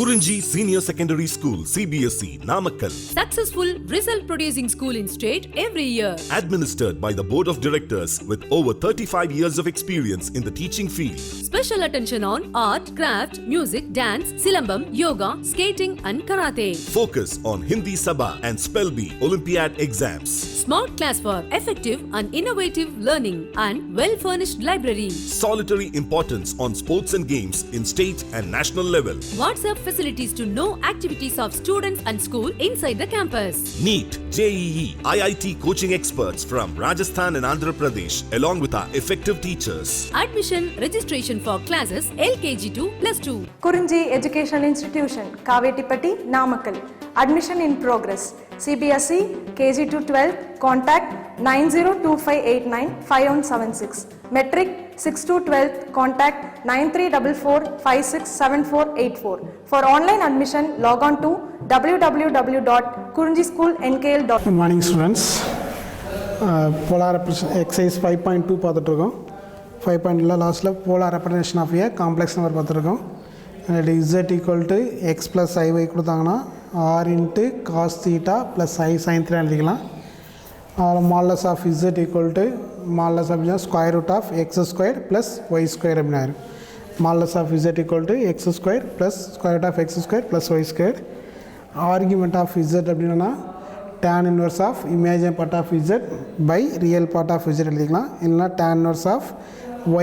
Kurinji Senior Secondary School, CBSE, Namakkal. Successful result producing school in state every year. Administered by the Board of Directors with over 35 years of experience in the teaching field. Special attention on art, craft, music, dance, silambam, yoga, skating and karate. Focus on Hindi Sabha and Spell Bee Olympiad exams. Smart class for effective and innovative learning and well-furnished library. Solitary importance on sports and games in state and national level. WhatsApp facilities to know activities of students and school inside the campus. NEET, JEE, IIT coaching experts from Rajasthan and Andhra Pradesh along with our effective teachers. Admission registration for classes LKG to +2. Kurinji Educational Institution, Kavetipatti, Namakkal. Admission in progress. CBSE, KG to 12, contact 9025895176. Metric 6 to 12, contact 9344567484. For online admission, log on to www.kurinjischoolnkl.com. Good morning, students. Polar exercise 5.2 பார்த்துட்ருக்கோம். 5.2 லாஸ்ட்டில் polar representation of a complex number பார்த்துருக்கோம். z equal to x plus iy கொடுத்தாங்கன்னா r into cos theta plus i sin theta எழுதிக்கலாம். modulus of z equal to modulus of square root of x square plus y square அப்படின்னா modulus of z equal to x square plus square root of x square plus y square. Argument of z அப்படின்னா tan inverse of imaginary part of z by real part of z எழுதிக்கலாம். இல்லைனா tan inverse of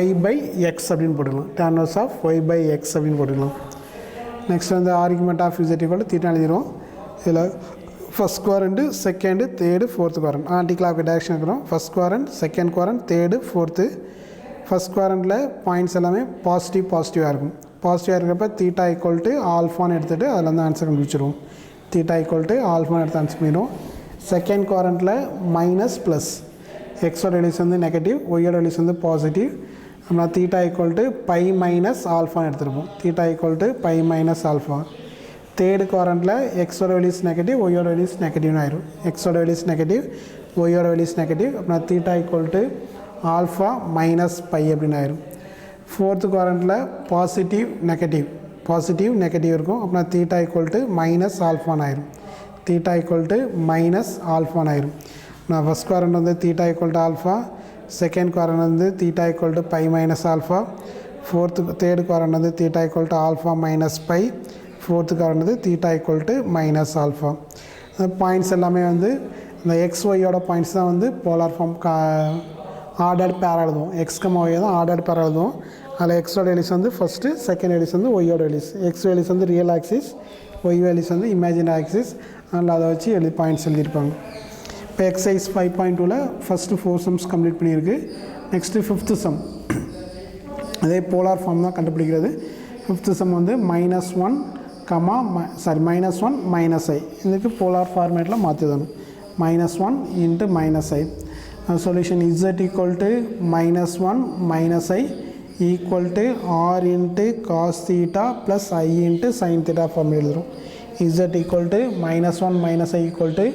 y by x அப்படின்னு போட்டுக்கலாம். tan inverse of y by x அப்படின்னு போட்டுக்கலாம். Next வந்து argument of z equal to theta எழுதிடுவோம். இதில் first quadrant second third fourth quadrant anti clock direction இருக்கிறோம். First quadrant second quadrant third fourth. First குவாரண்ட்டில் points எல்லாமே பாசிட்டிவாக இருக்கும். பாசிட்டிவாக இருக்கிறப்ப தீட்டா ஈக்குவல் டு ஆல்ஃபான்னு எடுத்துகிட்டு அதில் வந்து ஆன்சர் கண்டுபிடிச்சிடுவோம். தீட்டா ஈக்குவல் டு ஆல்ஃபான்னு எடுத்து ஆன்சர் பண்ணிடுவோம். செகண்ட் குவாரண்ட்டில் மைனஸ் ப்ளஸ் எக்ஸோட வேல்யூஸ் வந்து நெகட்டிவ், ஒய்யோட வேல்யூஸ் வந்து பாசிட்டிவ். நம்ம theta equal to pi minus ஆல்ஃபான்னு எடுத்துருப்போம். Theta equal to pi minus alpha. Third குவாரண்ட்டில் எக்ஸோட வேல்யூஸ் நெகட்டிவ், ஒய்யோட வேல்யூஸ் நெகட்டிவ்னு ஆயிரும். எக்ஸோட வேல்யூஸ் நெகட்டிவ், ஒய்யோட வேல்யூஸ் நெகட்டிவ். அப்படின்னா theta equal to alpha minus pi அப்படின்னு ஆயிரும். ஃபோர்த்து குவாரண்ட்டில் பாசிட்டிவ் நெகட்டிவ் இருக்கும். அப்படின்னா தீட்டா ஈக்குவல் டு மைனஸ் ஆல்ஃபான்னு ஆயிரும். தீட்டா ஈக்குவல் டு மைனஸ் ஆல்ஃபான்னு ஆயிரும். நான் ஃபஸ்ட் குவாரண்ட் வந்து theta equal to alpha, second quadrant வந்து theta equal to pi minus alpha, third quadrant வந்து theta equal to alpha minus pi, fourth quadrant வந்து theta equal to minus alpha. Points எல்லாமே வந்து இந்த எக்ஸ் ஒய்யோட points தான் வந்து போலார் ஃபார்ம் ஆர்டர்ட் பேர் எழுதுவோம். எக்ஸ் கமா ஒய் தான் ஆர்டர்ட் பேர் எழுதுவோம். அதில் எக்ஸோட வேல்யூஸ் வந்து ஃபஸ்ட்டு, செகண்ட் வேல்யூஸ் வந்து ஒய்யோட வேல்யூஸ். எக்ஸ் வேல்யூஸ் வந்து ரியல் ஆக்சிஸ், ஒய் வேல்யூஸ் வந்து இமேஜினரி ஆக்சிஸ். அதனால் அதை வச்சு பாயிண்ட்ஸ் எழுதியிருப்பாங்க. இப்போ எக்ஸசைஸ் 5.2ல் ஃபஸ்ட்டு 4 சம்ஸ் கம்ப்ளீட் பண்ணியிருக்கு. நெக்ஸ்ட்டு 5th சம் அதே போலார் ஃபார்ம் தான் கண்டுபிடிக்கிறது. 5th சம் வந்து -1 -i இதுக்கு போலார் ஃபார்மேட்டில் மாற்றிடணும். -1 into -i. Solution z equal to -1 -i equal to r into cos theta plus i into sin theta form எழுதுகிறோம். z equal to -1 -i equal to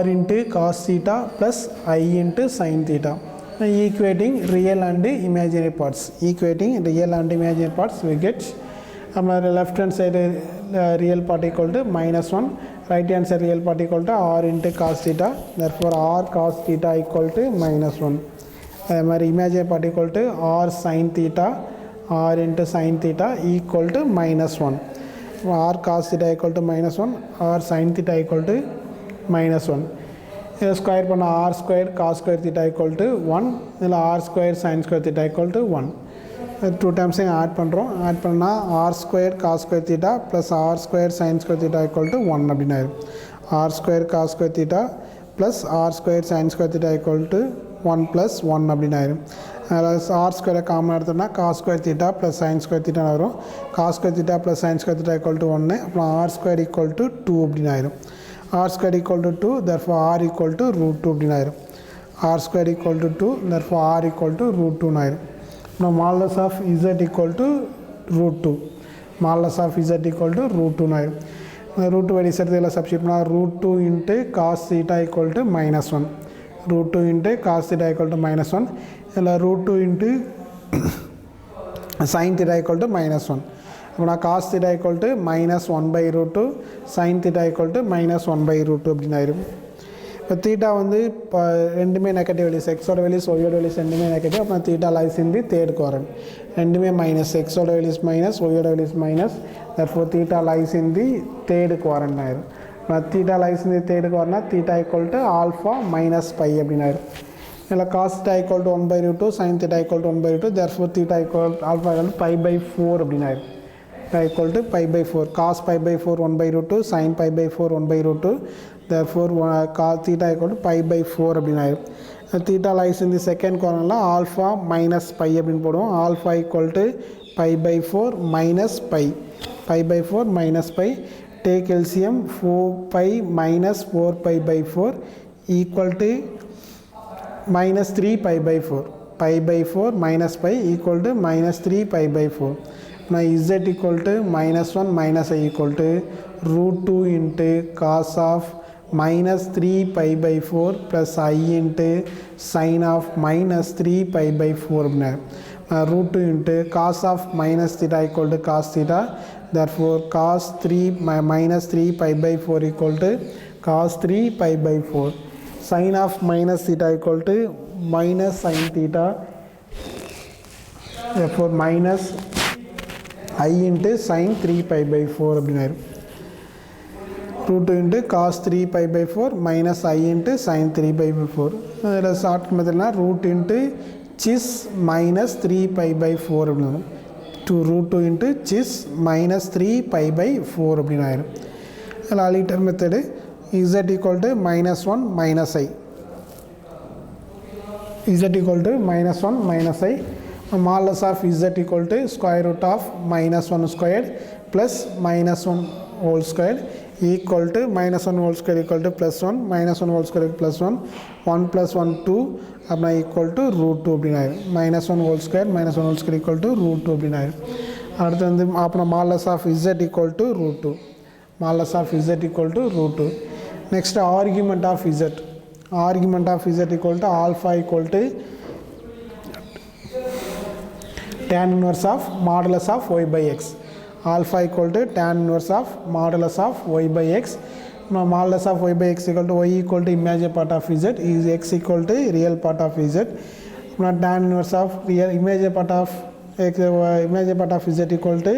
r into cos theta plus i into sin theta. Equating real and imaginary parts. We get left hand side real part equal to -1, right hand side real part equal to r into cos theta. Therefore r cos theta equal to -1. Imaginary part equal to r sin theta, r into sin theta equal to -1. r cos theta equal to -1, r sin theta equal to -1. இதை square பண்ண r square cos square theta equal to 1. இதில் r square sin square theta equal to 1. 2 டைம்ஸையும் add பண்ணுறோம். Add பண்ணால் r square cos square theta plus r square sin square theta equal to 1 அப்படின்னு ஆயிடும். r square cos square theta plus r square sin square theta equal to 1 + 1 அப்படின்னு ஆயிடும். அதில் r ஸ்கொயரை common எடுத்தோம்னா cos square theta plus sin square theta வரும். cos square theta plus sin square theta equal to 1. அப்புறம் r square equal to 2 அப்படின்னு ஆயிடும். r square equal to 2, therefore r equal to √2 அப்படின்னு ஆயிடும். r square equal to 2, therefore r equal to √2 ஆயிடும். Now modulus of z equal to √2. Modulus of z equal to √2 ஆயிடும். √2 values எடுத்து இதில் substitute பண்ணால் √2 into cos theta equal to -1. √2 into cos theta equal to -1. இதில் √2 into sin theta equal to -1. அப்போனா cos theta equal to -1/√2 sine theta equal to -1/√2 அப்படின்னு ஆயிரும். இப்போ theta வந்து இப்போ ரெண்டுமே நெகட்டிவ் வேல்யூஸ், எக்ஸோட வேல்யூஸ் ஒய்யோட வேல்யூஸ் ரெண்டுமே நெகட்டிவ். அப்புறம் theta lies in the third quadrant, ரெண்டுமே மைனஸ், எக்ஸோட வேல்யூஸ் மைனஸ், ஒய்யோட values minus, therefore theta lies in the third quadrant ஆயிரும். Theta lies in the third quadrant theta equal to alpha minus pi அப்படின்னு ஆயிரும். இதில் cos theta equal to 1/√2 sine theta equal to 1/√2, therefore theta equal alpha equal to π/4 அப்படின்னு ஆயிரும். equal to π/4, cos π/4 1/√2 sin π/4 1/√2, therefore cos theta equal to π/4 அப்படின்னு ஆயிரும். theta lies in the second corner alpha minus pi அப்படின்னு போடுவோம். alpha equal to π/4 minus pi, π/4 minus pi, take LCM 4pi minus 4pi/4 equal to minus 3pi/4, π/4 minus pi equal to minus 3pi/4. Now z equal to -1 minus I equal to √2 into cos of minus 3pi/4 plus I into sin of minus 3pi/4 √2 into cos of minus theta equal to cos theta, therefore cos 3 minus 3pi/4 equal to cos 3pi/4, sin of minus theta equal to minus sin theta, therefore minus I into sin 3pi/4 அப்படின்னு ஆயிரும். √2 into cos 3pi/4 minus I into sin 3pi/4. இதில் short மெத்தட்னா root into cis minus 3pi/4 அப்படின்னு √2 into sis minus 3pi/4 அப்படின்னு ஆயிரும். இதில் aliter method z equal to -1 minus I, z equal to -1 minus I, modulus of z equal to square root of -1 squared plus -1 whole squared equal to -1 whole square equal to +1, -1 whole square +1, 1 plus 1 2 அப்படின்னா equal to √2 அப்படின்னு ஆயிரும். -1 whole square -1 whole square equal to √2 அப்படின்னு ஆயிரும். அடுத்து வந்து அப்புறம் modulus of z equal to √2, modulus of z equal to √2. next argument of z, argument of z equal to alpha equal to tan inverse of modulus of y by x, alpha equal to tan inverse of modulus of y by x. Now modulus of y by x equal to y equal to imaginary part of z is x equal to real part of z. Now tan inverse of real imaginary part of x, imaginary part of z equal to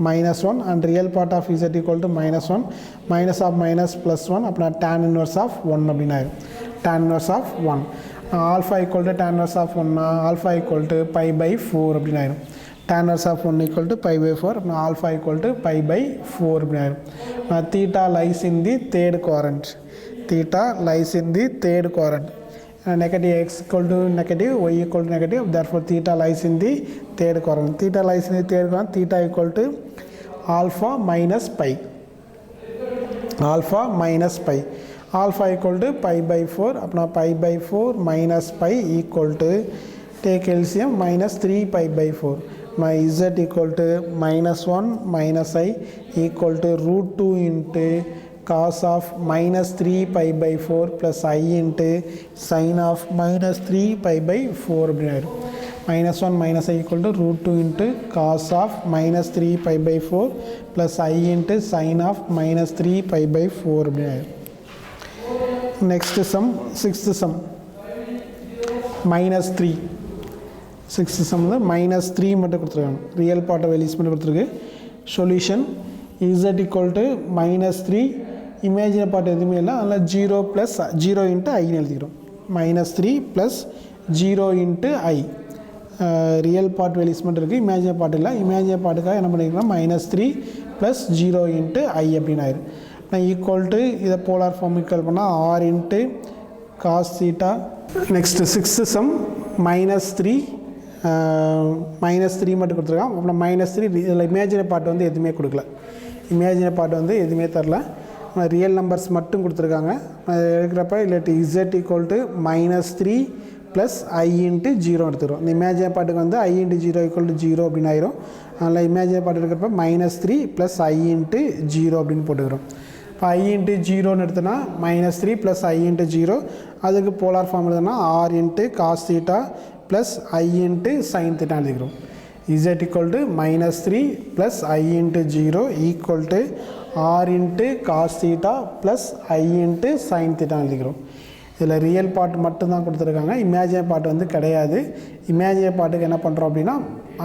-1 and real part of z equal to -1, minus of minus plus 1 அப்படின்னா tan inverse of 1 அப்படின்னு ஆயிரும். tan inverse of 1. alpha equal to tan inverse of 1, alpha equal to π/4 அப்படின்னு ஆயிரும். tan inverse of 1 equal to π/4, அப்படின்னா alpha equal to π/4 அப்படின்னு ஆயிரும். theta lies in the third quadrant, theta lies in the third quadrant, negative x equal to negative, y equal to negative, therefore theta lies in the third quadrant. theta lies in the third quadrant, theta equal to alpha minus pi, alpha minus pi, alpha equal to π/4 அப்படின்னா π/4 minus pi equal to take LCM minus 3pi/4. my z equal to -1 minus I equal to √2 into cos of minus 3pi/4 plus I into sin of minus 3pi/4 அப்படின்னு ஆயிரும். -1 minus I equal to √2 into cos of minus 3pi/4 plus I into sin of minus 3pi/4 அப்படின்னு ஆயிரும். next sum, sixth sum, -3, sixth sum வந்து -3 மட்டும் கொடுத்துருக்காங்க, real part values மட்டும் கொடுத்துருக்கு. Solution z equal to -3, imaginary part எதுவுமே இல்லை, அதனால் 0 + 0 × I எழுதிக்கிறோம். -3 + 0 × I, ரியல் பார்ட் வேல்யூஸ் மட்டும் இருக்குது, இமேஜினரி பார்ட் இல்லை. இமேஜினரி பார்ட்டுக்காக என்ன பண்ணிக்கலாம், -3 + 0 × I அப்படின்னு ஆயிரும். நான் ஈக்குவல் டு இதை போலார் ஃபார்ம் ஈக்குவல் பண்ணால் r × cos theta. Next sixth some -3, -3 மட்டும் கொடுத்துருக்கான். அப்புறம் -3 இதில் இமேஜினரி பார்ட் வந்து எதுவுமே கொடுக்கல, இமேஜினரி பார்ட் வந்து எதுவுமே தரல, ரியல் நம்பர்ஸ் மட்டும் கொடுத்துருக்காங்க. எடுக்கிறப்ப இல்லாட்டி z equal to -3 + I × 0 எடுத்துக்கிறோம். இந்த இமேஜினரி பார்ட்டுக்கு வந்து I × 0 = 0 அப்படின்னு ஆயிரும். அதில் இமேஜினரி பார்ட் எடுக்கிறப்ப -3 + I × 0 அப்படின்னு போட்டுக்கிறோம். இப்போ I × 0ன்னு எடுத்தோன்னா -3 + I × 0, அதுக்கு போலார் ஃபார்ம் எழுதுனா r × cos theta + I × sin theta எழுதிக்கிறோம். z equal to -3 plus I into 0 equal to r into cos theta plus I into sin theta எழுதிக்கிறோம். இதில் ரியல் பார்ட் மட்டும்தான் கொடுத்துருக்காங்க, இமேஜினரி பார்ட் வந்து கிடையாது. இமேஜினரி பார்ட்டுக்கு என்ன பண்ணுறோம் அப்படின்னா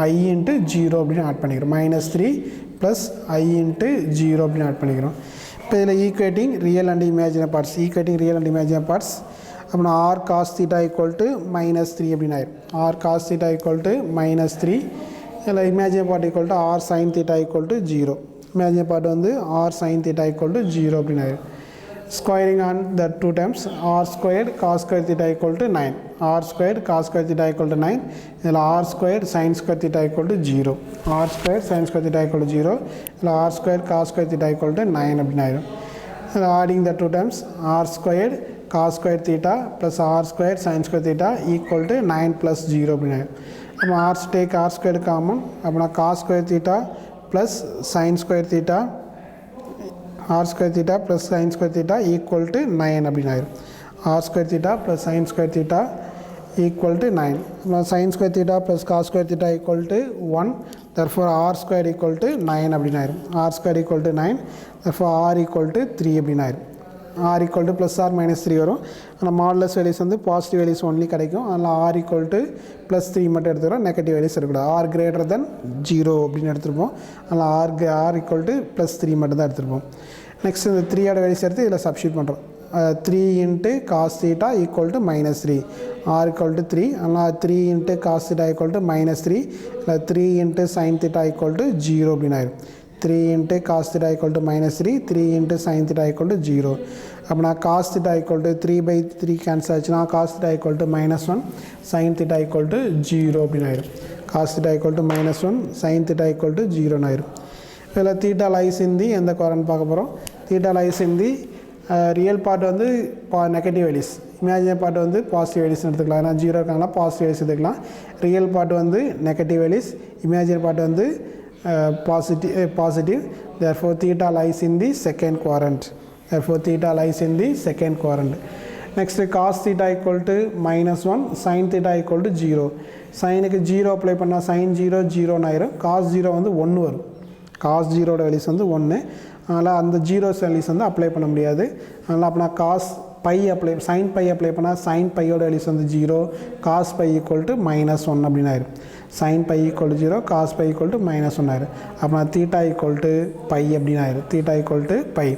I into 0 அப்படின்னு ஆட் பண்ணிக்கிறோம். -3 plus I into 0 அப்படின்னு ஆட் பண்ணிக்கிறோம். இப்போ இதில் equating real and imaginary parts, equating real and imaginary parts அப்படின்னா r cos theta equal to -3 அப்படின்னு ஆயிடும். r cos theta equal to -3, இதில் imaginary part equal to r sin theta equal to 0. Imaginary part வந்து r sin theta equal to 0 அப்படின்னு ஆயிடும். Squaring on the two terms, r squared cos square theta equal to 9, r squared cos square theta equal to 9, இதில் r squared sin square theta equal to 0, r squared sin square theta equal to 0, இதில் r squared cos square theta equal to 9 அப்படின்னு ஆயிடும். இதில் adding the two terms, r squared cos square theta plus r squared sin square theta equal to 9 plus 0 அப்படின்னு ஆயிடும். அப்போ r take r squared common, அப்படின்னா cos square theta plus sin square theta, r square theta plus sin square theta equal to 9 அப்படின்னு ஆயிடும். r square theta plus sin square theta equal to 9. sin square theta plus cos square theta equal to 1, therefore r square equal to 9 அப்படின்னு ஆயிடும். r square equal to 9, therefore r equal to 3 அப்படின்னு ஆயிடும். r equal to plus or minus 3 வரும். ஆனால் modulus values வந்து positive values only கிடைக்கும். அதனால் r equal to plus 3 மட்டும் எடுத்துக்கிறோம், நெகட்டிவ் வேல்யூஸ் இருக்கக்கூடாது. r greater than 0 அப்படின்னு எடுத்துருப்போம். அதனால் r equal to plus 3 மட்டும் தான் எடுத்துருப்போம். நெக்ஸ்ட் இந்த 3 வேல்யூஸ் எடுத்து இதில் சப்ஸ்டியூட் பண்ணுறோம். 3 into cos theta equal to -3, r equal to 3, அதனால் 3 into cos theta equal to -3, இல்லை 3 into sin theta equal to 0 அப்படின்னு ஆயிடும். 3 into cos theta equal to -3, 3 into sin theta equal to 0. அப்படின்னா cos theta equal to 3/3 cancel ஆச்சுன்னா cos theta equal to -1, sin theta equal to 0 அப்படின்னு ஆயிடும். cos theta equal to -1, sin theta equal to 0 ஆயிடும். இதில் theta lies in the எந்த quadrant பார்க்க போகிறோம். theta lies in the real part வந்து negative values, imaginary part வந்து positive values எடுத்துக்கலாம். ஏன்னா 0 இருக்காங்கன்னா பாசிட்டிவ் வேல்யூஸ் எடுத்துக்கலாம். ரியல் பார்ட் வந்து நெகட்டிவ் வேல்யூஸ், இமேஜினரி பார்ட் வந்து positive, therefore theta lies in the second quadrant. Next cos theta equal to -1, sin theta equal to 0. சைனுக்கு 0 apply பண்ணால் sin 0 0 ஆயிரும். cos 0 வந்து 1 வரும். cos 0 வேல்யூஸ் வந்து 1, அதனால் அந்த 0 வேல்யூஸ் வந்து அப்ளை பண்ண முடியாது. அதனால் அப்படின்னா cos pi apply sin pi apply பண்ணால் sin பையோட வேல்யூஸ் வந்து 0, cos பை ஈக்குவல் டு -1 அப்படின்னு ஆயிரும். sin pi equal to 0, cos pi equal to -1 ஆயிரும். அப்படின்னா தீட்டா ஈக்குவல் டு பை அப்படின்னு ஆயிரும். Theta equal to pi.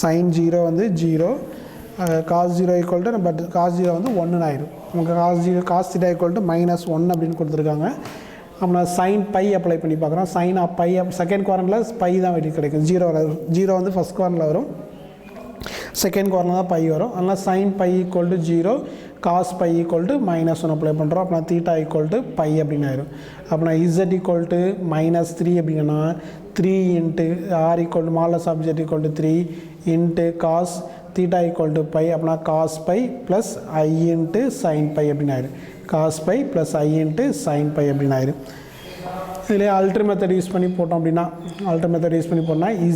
sin 0 வந்து 0, cos 0 equal to but cos 0 வந்து 1 ஆயிரும். நமக்கு cos தீட்டா ஈக்குவல் டு -1 அப்படின்னு கொடுத்துருக்காங்க. அப்படின்னா sin பை அப்ளை பண்ணி பார்க்குறோம். sin பை செகண்ட் குவாரண்டில் பை தான் வெளியே கிடைக்கும். 0 வந்து ஃபஸ்ட் குவாரண்டில் வரும், செகண்ட் குவாரண்டில் தான் பை வரும். அதனால் sin pi equal to 0, cos pi equal to -1 apply பண்ணுறோம். அப்படின்னா தீட்டா ஈக்குவல் டு பை அப்படின்னு ஆயிரும். அப்படின்னா z ஈக்குவல் டு -3 அப்படின்னா 3 into r equal to modulus of z equal to 3 into cos theta equal to pi. அப்படின்னா cos pi plus i into sin pi அப்படின்னு ஆயிரும். cos pi plus i into sin pi அப்படின்னு ஆயிரும். இதில் அல்ட்ரு method use பண்ணி போட்டோம் அப்படின்னா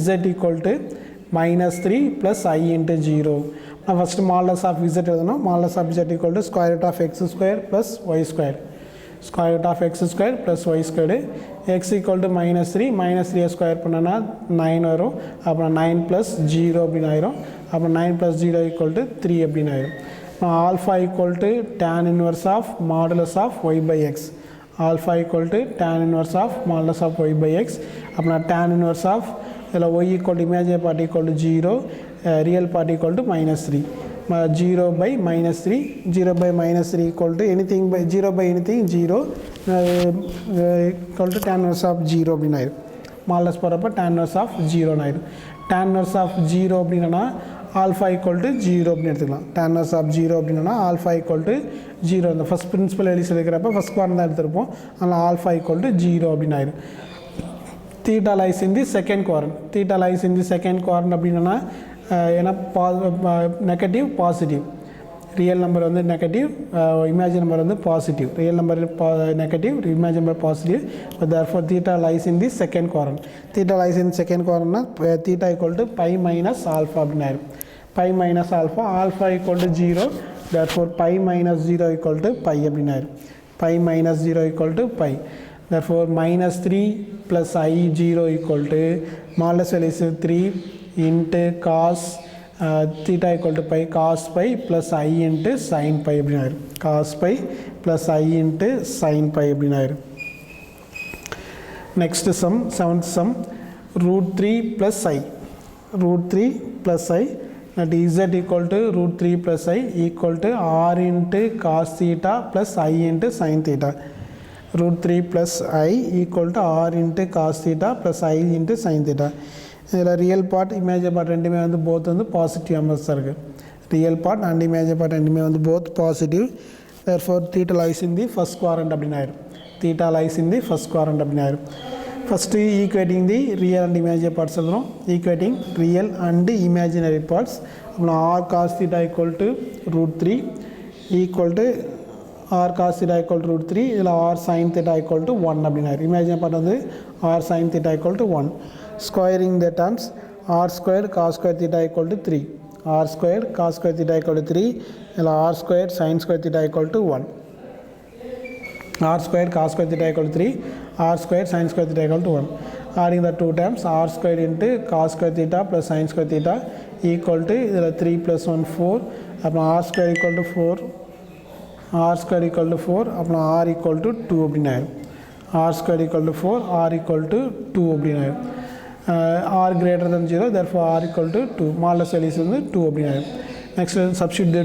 z equal to -3 plus i into 0. நான் ஃபஸ்ட்டு மாலஸ் ஆஃப் z எழுதணும். Modulus of z equal to square root of x square plus y square, square root of x square plus y square. x equal to -3 square பண்ணனா 9 வரும். அப்புறம் 9 plus 0 அப்படின்னு ஆயிரும். அப்புறம் 9 plus 0 equal to 3 அப்படின்னு ஆயிரும். Alpha equal to tan inverse of modulus of y by x. Alpha equal to tan inverse of modulus of y by x. அப்படின்னா tan inverse of இதில் y equal to imaginary part equal to 0, real part equal to -3. 0 by -3, 0 by -3 equal to anything by 0 by anything 0 equal to tan inverse of 0 அப்படின்னு ஆயிரும். மாலஸ் போகிறப்ப tan inverse of 0 ஆயிரும். tan inverse of 0 அப்படின்னா alpha equal to 0 அப்படின்னு எடுத்துக்கலாம். tan inverse of 0 அப்படின்னா alpha equal to 0. அந்த ஃபஸ்ட் பிரின்சிபல் எழுதி இருக்கிறப்ப ஃபஸ்ட் குவாரண்ட் தான் எடுத்திருப்போம். அதனால் ஆல்ஃபா ஈக்குவல் டு 0 அப்படின்னு ஆயிரும். theta lies in the second quadrant. theta lies in the second quadrant அப்படின்னா ஏன்னா நெகட்டிவ் பாசிட்டிவ், ரியல் நம்பர் வந்து நெகட்டிவ், இமேஜின் நம்பர் வந்து positive. Real number negative, imagine number positive. therefore theta lies in the second quadrant. theta lies in second quadrantனா theta equal to pi minus alpha அப்படின்னு ஆயிரும். pi minus alpha, alpha equal to 0, therefore pi minus 0 equal to pi அப்படின்னு ஆயிரும். pi minus 0 equal to pi. therefore minus 3 plus I0 equal to modulus value is 3 into cos theta equal to pi cos pi plus I into sin pi அப்படின்னு ஆயிரும் cos pi plus I into sin pi அப்படின்னு ஆயிரும் next sum 7th sum root 3 plus I root 3 plus I that is z equal to root 3 plus I equal to r into cos theta plus I into sin theta root 3 plus I equal to r into cos theta plus I into sin theta இதில் real part imaginary part ரெண்டுமே வந்து both வந்து positive numbers தான் இருக்குது real part and imaginary part ரெண்டுமே வந்து both positive therefore theta lies in the first quadrant அப்படின்னு ஆயிரும் theta lies in the first quadrant அப்படின்னு ஆயிரும் first equating the real and imaginary parts எழுதுறோம் equating real and imaginary parts அப்புறம் r cos theta equal to root 3 equal to r cos theta equal to root 3 இதில் r sine theta equal to 1 அப்படின்னு ஆயிரும் imaginary part வந்து r sine theta equal to 1 squaring the terms r squared cos square theta equal to 3 r squared cos square theta equal to 3 and r squared sin square theta equal to 1 r squared cos square theta equal to 3 r squared sin square theta equal to 1 adding the two terms r squared into cos square theta plus sin square theta equal to 3 plus 1 4 அப்புறம் r squared equal to 4 r squared equal to 4 அப்புறம் r equal to 2 அப்படின்னு ஆயிரும் r squared equal to 4 r equal to 2 அப்படின்னு ஆயிரும் r greater than 0 therefore r equal to 2 modulus value is 2 அப்படினா next substitute the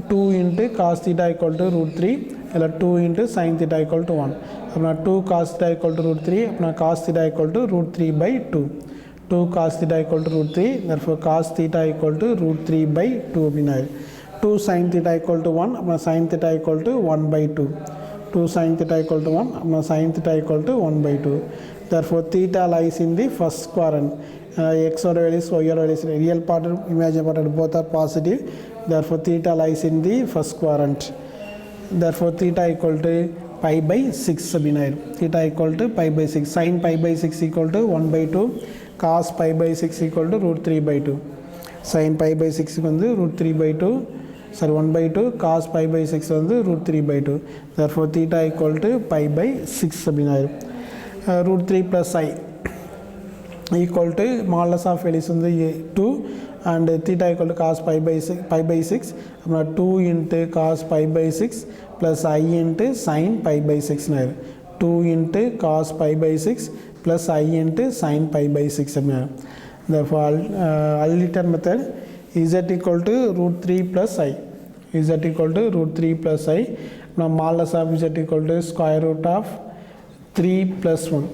2 into cos theta equal to root 3 இல்ல 2 into sin theta equal to 1 அப்பனா 2 cos theta equal to root 3 அப்பனா cos theta equal to root 3 by 2 2 cos theta equal to root 3 therefore cos theta equal to root 3 by 2 அப்படினா 2 sin theta equal to 1 அப்பனா sin theta equal to 1 by 2 2 sin theta equal to 1 அப்பனா sin theta equal to 1 by 2 therefore theta lies in the first quadrant x or values y or values real part imaginary part both are positive therefore theta lies in the first quadrant therefore theta equal to pi by 6 அப்படினா theta equal to pi by 6 sin pi by 6 equal to 1 by 2 cos pi by 6 equal to root 3 by 2 sin pi by 6 வந்து root 3 by 2 sorry 1 by 2 cos pi by 6 வந்து root 3 by 2 therefore theta equal to pi by 6 அப்படினா root 3 plus I equal to modulus of L is 2 and theta equal to cos pi by 6 2 into cos pi by 6 plus I into sin pi by 6 2 into cos pi by 6 plus I into sin pi by 6 therefore alternate method z equal to root 3 plus I z equal to root 3 plus I now modulus of z equal to square root of 3 plus 1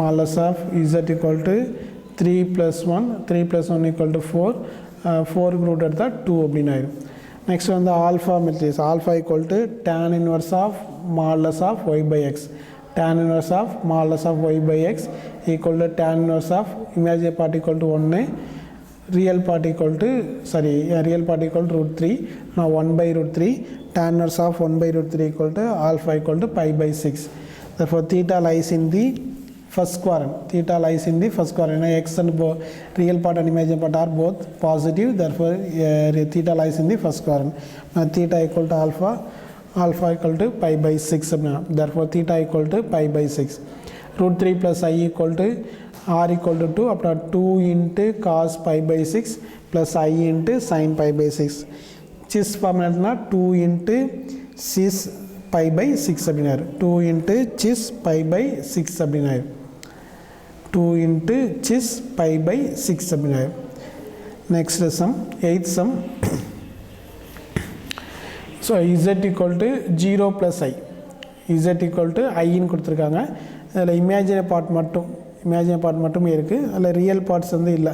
modulus of z equal to 3 plus 1 equal to 4 4 root at the 2 அப்படினா next வந்து alpha matrix alpha equal to tan inverse of modulus of y by x tan inverse of modulus of y by x equal to tan inverse of imaginary part equal to 1 real part equal to real part equal to root 3 now 1 by root 3 tan inverse of 1 by root 3 equal to alpha equal to pi by 6 therefore theta lies in the first quadrant theta lies in the first quadrant x and real part and imaginary part are both positive therefore theta lies in the first quadrant theta equal to alpha equal to pi by 6 therefore theta equal to pi by 6 root 3 plus I equal to r equal to 2 after 2 into cos pi by 6 plus I into sin pi by 6 chis formula 2 into cis pi by 6 அப்படினா 2 into chis pi by 6 அப்படினா 2 into chis pi by 6 அப்படினா next sum 8th sum so z equal to 0 plus I z equal to I ன்னு கொடுத்திருக்காங்க அதுல imaginary part மட்டுமே இருக்கு அதுல real parts வந்து இல்ல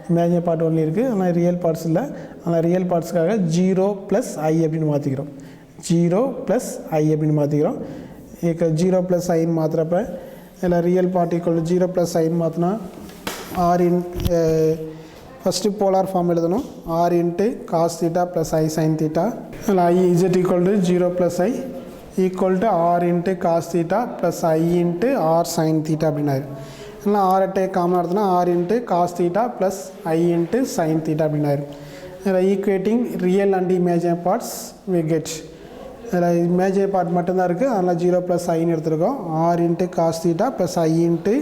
இமேஜினரி பார்ட் only இருக்கு ஆனா ரியல் பார்ட்ஸ் இல்ல ஆனா ரியல் பார்ட்ஸ்க்காக 0 plus I அப்படினு மாத்திக்கிறோம் 0 plus I அப்படின்னு மாற்றிக்கிறோம் இப்போ 0 plus I மாற்றுறப்ப இதில் real part equal 0 plus I மாற்றினா R in first polar form எழுதணும் R into cos theta plus I sin theta இதில் I z equal to 0 plus I equal to R into cos theta plus I into R sin theta அப்படின்னா இல்லை R அட்டை காமனாக எடுத்தோன்னா R into cos theta plus I into sin theta அப்படின்னா இதில் equating real and imaginary parts we get இதில் imaginary part மட்டும்தான் இருக்குது, அதனால் 0 + iன்னு எடுத்துருக்கோம். r × cos θ + i ×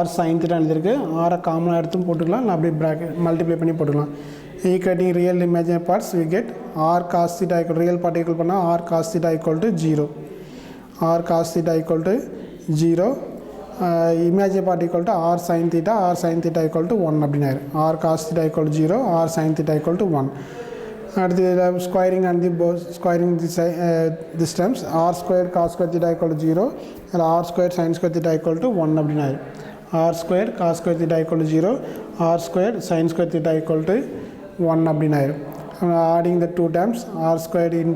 r sin θ எழுதிருக்கு. ஆரை காமனாக எடுத்தும் போட்டுக்கலாம், இல்லை அப்படியே ப்ராக்கெட் மல்டிப்ளை பண்ணி போட்டுக்கலாம். Equating real imaginary parts we get r cos θ equal real part equal பண்ணால் r cos θ = 0, r cos θ = 0, imaginary part equal to r sin θ, r sin θ = 1 அப்படின்னு ஆயிரும். r cos θ = 0, r sin θ = 1. அடுத்து squaring and squaring this terms r² cos² θ = 0, இல்லை r² sin² θ = 1 அப்படின்னு ஆயிரும். r² cos² θ = 0, r² sin² θ = 1 அப்படின்னு ஆயிரும். Adding the two terms r²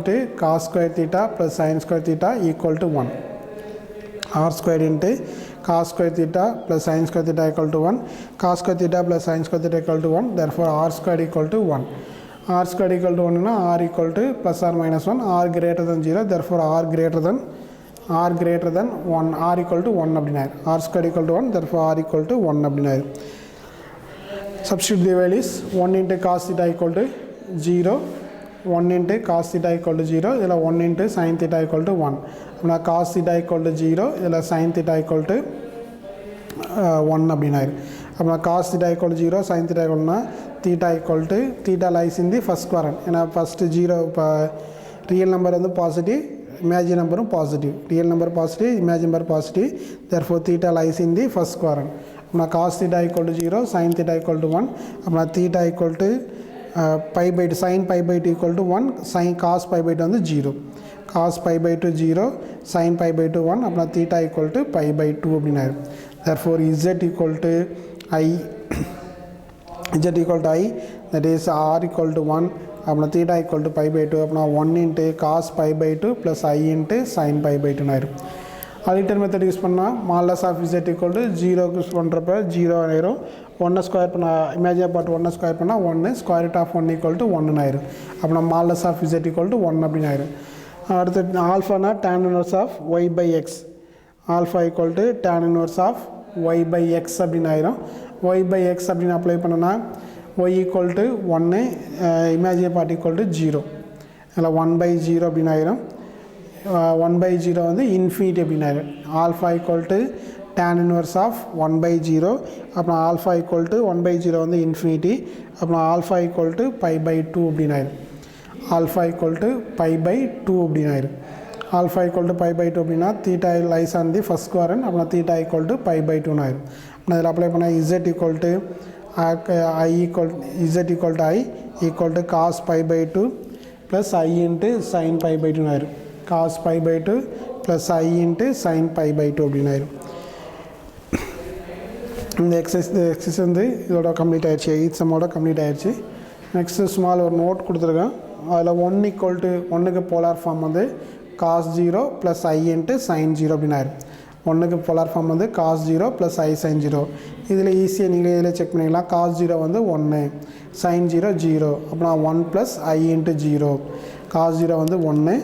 × cos² θ + sin² θ = 1, r² × cos² θ + sin² θ = 1, cos² θ + sin² θ = 1, therefore r² = 1. r² = 1 னா r = ±1, r greater than 0, therefore r greater than 1, r = 1 அப்படின்னா r² = 1, therefore r = 1 அப்படின்னா. Substitute the values 1 × cos θ = 0, 1 × cos θ = 0, இதில் 1 × sin θ = 1. அப்படின்னா cos θ = 0, இதில் sin θ = 1 அப்படின்னா. அப்படின்னா cos θ = 0, sin θ = θ lies in the first quadrant. ஏன்னா first 0 இப்போ ரியல் நம்பர் வந்து பாசிட்டிவ், இமேஜினரி நம்பரும் positive, real number positive, imaginary number positive, therefore θ lies in the first quadrant. அப்படின்னா cos θ = 0, sin θ = 1, அப்படின்னா θ pi/2, sin pi/2 = 1, sin cos pi/2 வந்து 0, cos pi/2 0, sin pi/2 1, அப்படின்னா θ pi/2 அப்படின்னா. therefore z = i, that is r = 1, அப்படின்னா θ pi/2, அப்படின்னா 1 × cos pi/2 + i × sin pi/2 ஆயிரும். Aliter method use பண்ணால் மாலஸ் ஆஃப் z = 0 யூஸ் பண்ணுறப்ப 0 ஆயிரும். 1 ஸ்கொயர் பண்ணால் இமேஜினரி பார்ட் 1 ஸ்கொயர் பண்ணால் 1, ஸ்கொயர் ரூட் ஆஃப் 1 = 1 ஆயிரும். அப்படின்னா மாலஸ் ஆஃப் z = 1 அப்படின்னு ஆயிரும். அடுத்து ஆல்ஃபானா tan inverse of y/x, alpha = tan inverse of y/x அப்படின்னு ஆயிரும். y/x அப்படின்னு அப்ளை பண்ணனா y = 1, இமேஜினரி பார்ட் = 0, இல்லை 1/0 அப்படின்னு ஆயிரும். 1/0 வந்து இன்ஃபினிட்டி அப்படின்னு ஆயிரும். ஆல்ஃபா = tan inverse of 1/0, அப்புறம் ஆல்ஃபா = 1/0 வந்து இன்ஃபினிட்டி, அப்புறம் ஆல்ஃபா = pi/2 அப்படின்னு ஆயிரும். ஆல்ஃபா = pi/2 அப்படின்னு ஆயிரும். ஆல்ஃபா = pi/2 அப்படின்னா θ lies on the first quadrant, அப்புறம் θ = pi/2 ஆயிரும். இதில் அப்ளை பண்ணால் z = cos pi/2 + i × sin pi/2 ஆயிரும். cos pi/2 + i × sin pi/2 அப்படின்னு ஆயிரும். இந்த எக்ஸசைஸ் வந்து இதோட கம்ப்ளீட் ஆயிடுச்சு, 8 சம்மோட கம்ப்ளீட் ஆயிடுச்சு. நெக்ஸ்ட்டு ஸ்மால் ஒரு நோட் கொடுத்துருக்கேன். அதில் 1 = 1க்கு போலார் ஃபார்ம் வந்து cos 0 + i × sin 0 அப்படின்னு ஆயிரும். 1க்கு போலார் ஃபார்ம் வந்து cos 0 + i sin 0. இதில் ஈஸியாக நீங்களே இதில் செக் பண்ணிக்கலாம். cos 0 வந்து 1, sin 0 0, அப்படின்னா 1 + i × 0. cos 0 வந்து 1,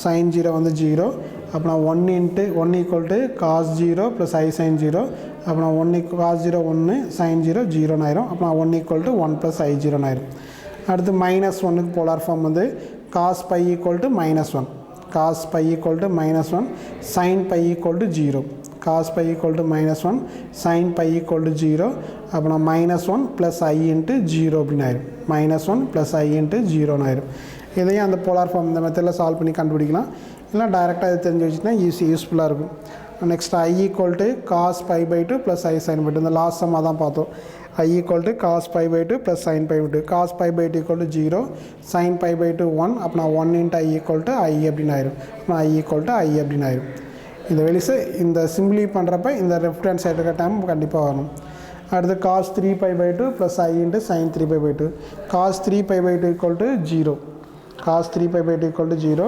sin 0 வந்து 0, அப்படின்னா 1 = cos 0 + i sin 0, அப்படின்னா 1 cos 0 1, sin 0 0 ஆயிரும். அப்படின்னா 1 = 1 + i 0 ஆயிரும். அடுத்து -1க்கு போலார் ஃபார்ம் வந்து cos pi = -1, cos pi = -1, sin pi = 0, cos pi = -1, sin pi = 0, அப்படின்னா -1 + i × 0 அப்படின்னு ஆயிரும். -1 + i × 0 ஆயிரும். இதையும் அந்த போலார் ஃபார்ம் இந்த மெத்தடில் சால்வ் பண்ணி கண்டுபிடிக்கலாம், இல்லை டைரெக்டாக இது தெரிஞ்சு வச்சுன்னா யூஸ்ஃபுல்லாக இருக்கும். Next i = cos pi/2 + i sin pi/2, இந்த லாஸ்ட் சம்மாக தான் பார்த்தோம். i = cos pi/2 + sin pi/2, cos pi/2 = 0, sin pi/2 1, அப்படின்னா 1 × i = i அப்படின்னு ஆயிரும். அப்படின்னா i = i அப்படின்னு ஆயிரும். இந்த வெளிசு இந்த சிம்பிளி பண்ணுறப்ப இந்த லெஃப்ட் ஹேண்ட் சைடு இருக்க டைம் கண்டிப்பாக வரணும். அடுத்து cos 3pi/2 + i × sin 3pi/2, cos 3pi/2 = 0, cos 3pi/2 = 0,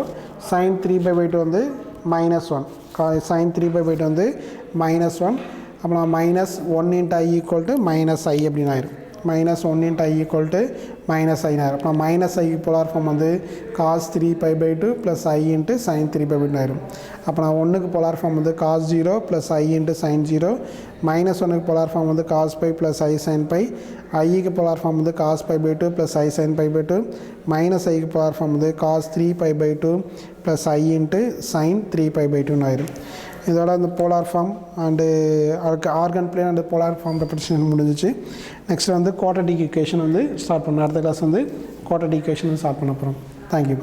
sin 3pi/2 வந்து -1, sin 3pi/2 வந்து -1, அப்படின்னா -1 × i = -i அப்படின்னு ஆயிரும். minus 1 into I equal to minus I ஆயிரும். அப்போ minus I polar form வந்து cos 3 pi by 2 plus I into sin 3 pi by 2 ஆயிரும். அப்போ நான் 1க்கு polar form வந்து cos 0 plus I into sin 0, minus 1க்கு polar form வந்து cos pi plus I sin pi, Iக்கு polar form வந்து cos pi by 2 plus I sin pi by 2, minus Iக்கு polar form வந்து cos 3 pi by 2 plus I into sin 3 pi by 2 ஆயிரும். இதோட அந்த polar form and Argand plane and polar form representation முடிஞ்சிச்சு. Next வந்து quadratic equation வந்து start பண்ணோம். அடுத்த class வந்து குவாட்ரட்டிக் ஈக்குவேஷன் ஸ்டார்ட் பண்ண போகிறோம். தேங்க்யூ.